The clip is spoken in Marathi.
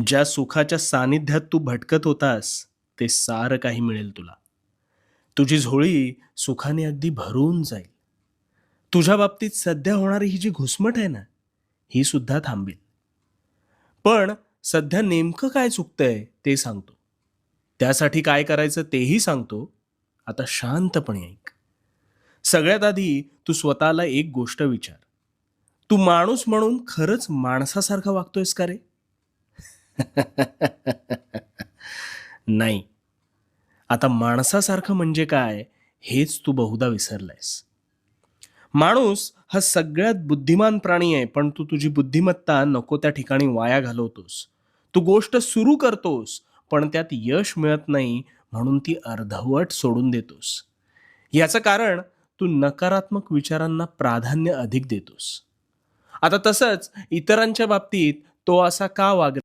ज्या सुखाच्या सानिध्यात तू भटकत होतास ते सारं काही मिळेल तुला. तुझी झोळी सुखाने अगदी भरून जाईल. तुझ्या बाबतीत सध्या होणारी ही जी घुसमट आहे ना, ही सुद्धा थांबेल. पण सध्या नेमकं काय चुकतंय ते सांगतो. त्यासाठी काय करायचं तेही सांगतो. आता शांतपणे ऐक. सगळ्यात आधी तू स्वतःला एक गोष्ट विचार. तू माणूस म्हणून खरंच माणसासारखा वागतोयस का रे? नाही. आता माणसासारखं म्हणजे काय हेच तू बहुधा विसरलायस. माणूस हा सगळ्यात बुद्धिमान प्राणी आहे, पण तू तुझी बुद्धिमत्ता नको त्या ठिकाणी वाया घालवतोस. तू गोष्ट सुरू करतोस, पण त्यात यश मिळत नाही म्हणून ती अर्धवट सोडून देतोस. याचं कारण तू नकारात्मक विचारांना प्राधान्य अधिक देतोस. आता तसंच इतरांच्या बाबतीत तो असा का वागत